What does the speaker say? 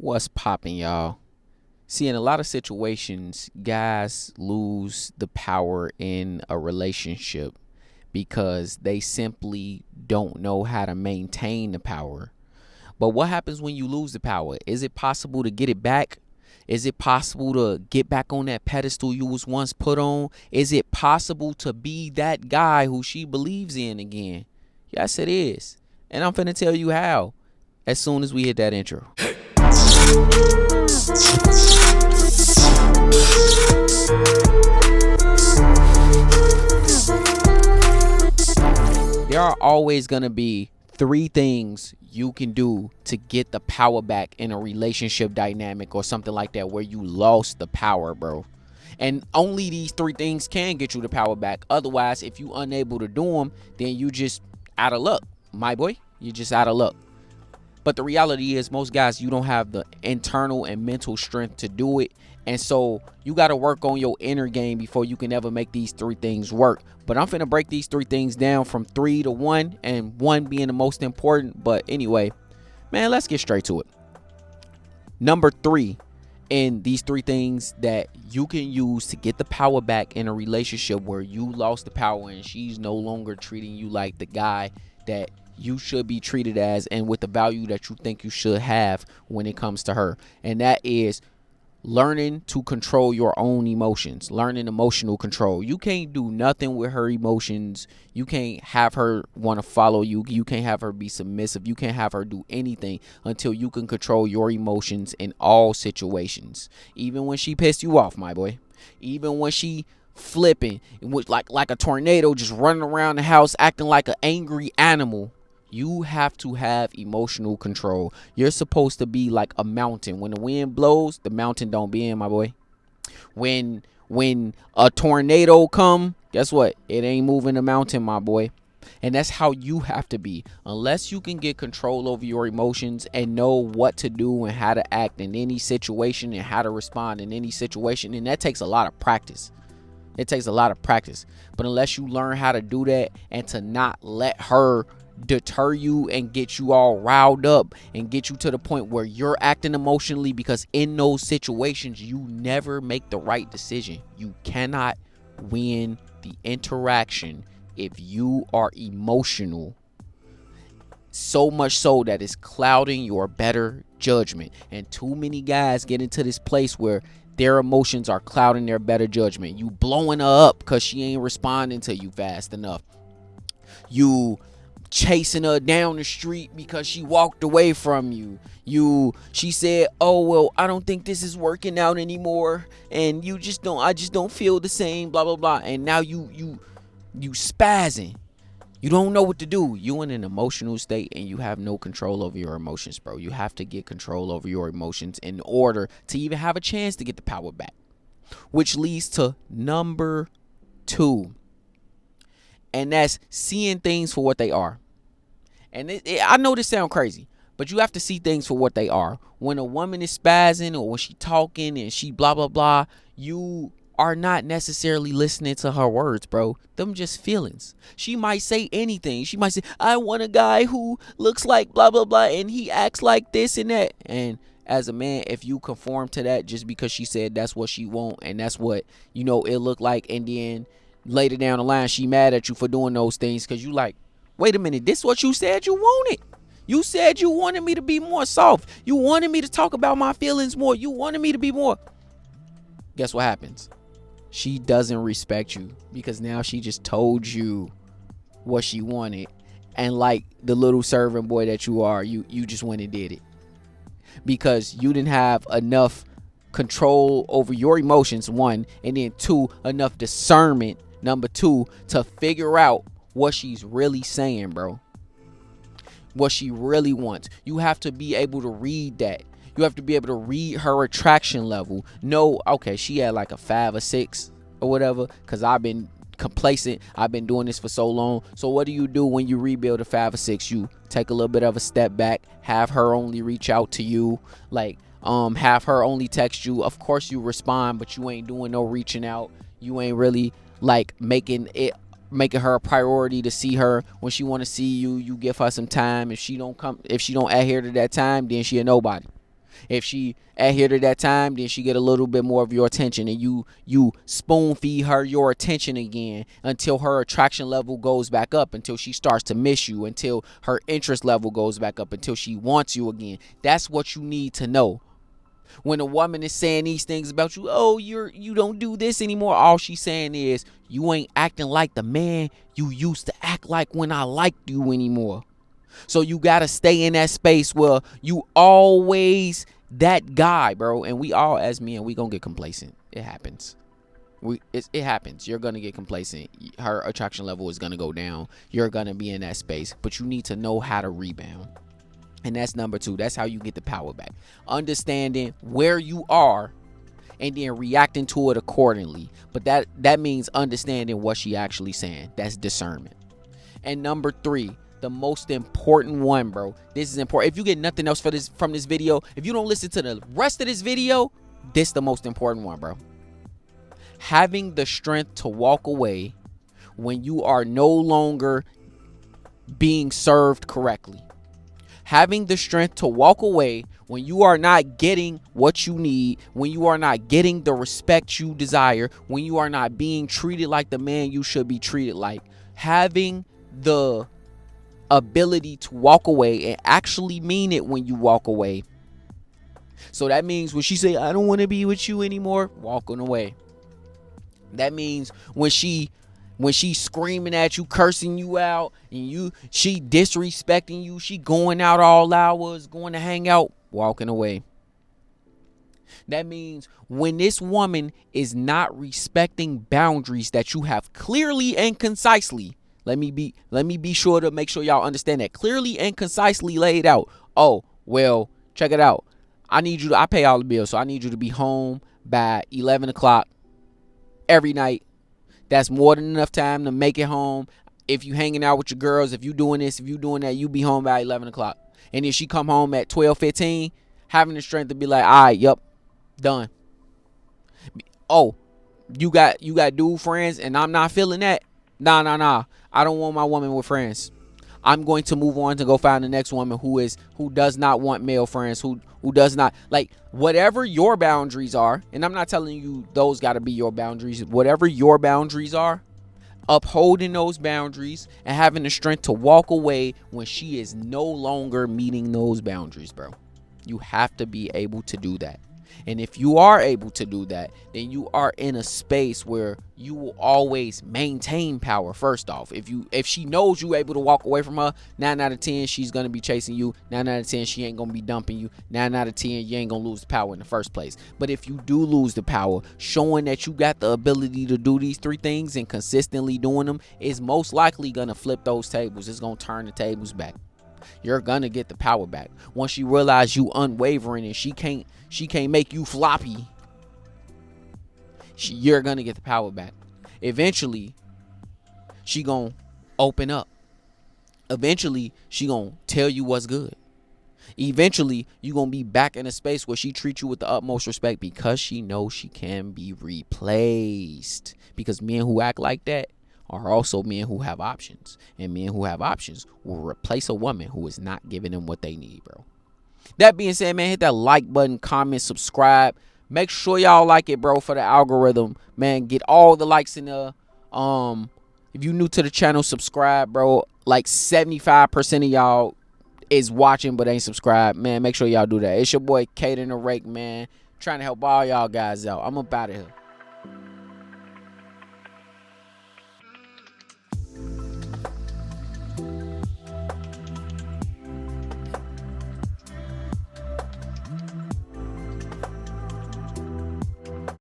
What's popping, y'all? See, in a lot of situations, guys lose the power in a relationship because they simply don't know how to maintain the power. But what happens when you lose the power? Is it possible to get it back? Is it possible to get back on that pedestal you was once put on? Is it possible to be that guy who she believes in again? Yes, it is. And I'm finna tell you how as soon as we hit that intro. There are always going to be three things you can do to get the power back in a relationship dynamic or something like that where you lost the power, bro. And only these three things can get you the power back. Otherwise, if you unable to do them, then you just out of luck, my boy. You're just out of luck. But the reality is most guys, you don't have the internal and mental strength to do it. And so you got to work on your inner game before you can ever make these three things work. But I'm finna break these three things down from 3 to 1, and 1 being the most important. But anyway, man, let's get straight to it. Number 3 in these three things that you can use to get the power back in a relationship where you lost the power and she's no longer treating you like the guy that you should be treated as and with the value that you think you should have when it comes to her. And that is learning to control your own emotions, learning emotional control. You can't do nothing with her emotions. You can't have her want to follow you. You can't have her be submissive. You can't have her do anything until you can control your emotions in all situations. Even when she pissed you off, my boy. Even when she flipping, like a tornado, just running around the house acting like an angry animal. You have to have emotional control. You're supposed to be like a mountain. When the wind blows, the mountain don't bend, my boy. When a tornado come, guess what? It ain't moving the mountain, my boy. And that's how you have to be. Unless you can get control over your emotions and know what to do and how to act in any situation and how to respond in any situation. And that takes a lot of practice. It takes a lot of practice. But unless you learn how to do that and to not let her deter you and get you all riled up and get you to the point where you're acting emotionally, because in those situations you never make the right decision. You cannot win the interaction if you are emotional, so much so that it's clouding your better judgment. And too many guys get into this place where their emotions are clouding their better judgment. You blowing her up because she ain't responding to you fast enough. You chasing her down the street because she walked away from you. She said, oh well, I don't think this is working out anymore, and I just don't feel the same, blah blah blah. And now you spazzing. You don't know what to do. You in an emotional state and you have no control over your emotions, bro. You have to get control over your emotions in order to even have a chance to get the power back. Which leads to number 2. And that's seeing things for what they are. And I know this sounds crazy, but you have to see things for what they are. When a woman is spazzing or when she talking and she blah, blah, blah, you are not necessarily listening to her words, bro. Them just feelings. She might say anything. She might say, I want a guy who looks like blah, blah, blah, and he acts like this and that. And as a man, if you conform to that just because she said that's what she want and that's what, it look like, and then later down the line, she mad at you for doing those things because you like, wait a minute, this is what you said you wanted. You said you wanted me to be more soft. You wanted me to talk about my feelings more. You wanted me to be more. Guess what happens? She doesn't respect you because now she just told you what she wanted. And like the little servant boy that you are, you just went and did it. Because you didn't have enough control over your emotions, 1, and then 2, enough discernment, number 2, to figure out what she's really saying, bro. What she really wants. You have to be able to read that. You have to be able to read her attraction level. No, okay, she had like a 5 or 6 or whatever, because I've been complacent. I've been doing this for so long. So what do you do when you rebuild a 5 or 6? You take a little bit of a step back, have her only reach out to you, like have her only text you. Of course you respond, but you ain't doing no reaching out. You ain't really like making her a priority to see her. When she want to see you, you give her some time. If she don't adhere to that time, then she a nobody. If she adhere to that time, then she get a little bit more of your attention, and you spoon feed her your attention again until her attraction level goes back up, until she starts to miss you, until her interest level goes back up, until she wants you again. That's what you need to know. When a woman is saying these things about you, oh, you don't do this anymore, all she's saying is you ain't acting like the man you used to act like when I liked you anymore. So you gotta stay in that space where you always that guy, bro. And we all, as men, we gonna get complacent. It happens. It happens. You're gonna get complacent. Her attraction level is gonna go down. You're gonna be in that space, but you need to know how to rebound. And that's number 2. That's how you get the power back. Understanding where you are and then reacting to it accordingly. But that means understanding what she actually saying. That's discernment. And number 3, the most important one, bro. This is important. If you get nothing else from this video, if you don't listen to the rest of this video, this is the most important one, bro. Having the strength to walk away when you are no longer being served correctly. Having the strength to walk away when you are not getting what you need, when you are not getting the respect you desire, when you are not being treated like the man you should be treated like. Having the ability to walk away and actually mean it when you walk away. So that means when she say, I don't want to be with you anymore, walking away. That means when she's screaming at you, cursing you out, and she disrespecting you, she going out all hours, going to hang out, walking away. That means when this woman is not respecting boundaries that you have clearly and concisely, let me be sure to make sure y'all understand that, clearly and concisely laid out. Oh, well, check it out. I pay all the bills, so I need you to be home by 11 o'clock every night. That's more than enough time to make it home. If you hanging out with your girls, if you doing this, if you doing that, you be home by 11 o'clock. And if she come home at 12:15, having the strength to be like, all right, yep, done. Oh, you got dude friends and I'm not feeling that. Nah. I don't want my woman with friends. I'm going to move on to go find the next woman who does not want male friends, who does not, like, whatever your boundaries are. And I'm not telling you those got to be your boundaries. Whatever your boundaries are, upholding those boundaries and having the strength to walk away when she is no longer meeting those boundaries, bro. You have to be able to do that. And if you are able to do that, then you are in a space where you will always maintain power. First off, if she knows you're able to walk away from her, 9 out of 10 she's gonna be chasing you. 9 out of 10 she ain't gonna be dumping you. 9 out of 10 you ain't gonna lose the power in the first place. But if you do lose the power, showing that you got the ability to do these 3 things and consistently doing them is most likely gonna flip those tables. It's gonna turn the tables back. You're gonna get the power back once you realize you unwavering and she can't make you floppy. You're gonna get the power back. Eventually she gonna open up. Eventually she gonna tell you what's good. Eventually you gonna be back in a space where she treats you with the utmost respect because she knows she can be replaced. Because men who act like that are also men who have options. And men who have options will replace a woman who is not giving them what they need, bro. That being said, man, hit that like button, comment, subscribe. Make sure y'all like it, bro, for the algorithm. Man, get all the likes in there. If you new to the channel, subscribe, bro. Like 75% of y'all is watching but ain't subscribed. Man, make sure y'all do that. It's your boy, Kaden the Rake, man. Trying to help all y'all guys out. I'm up out of here.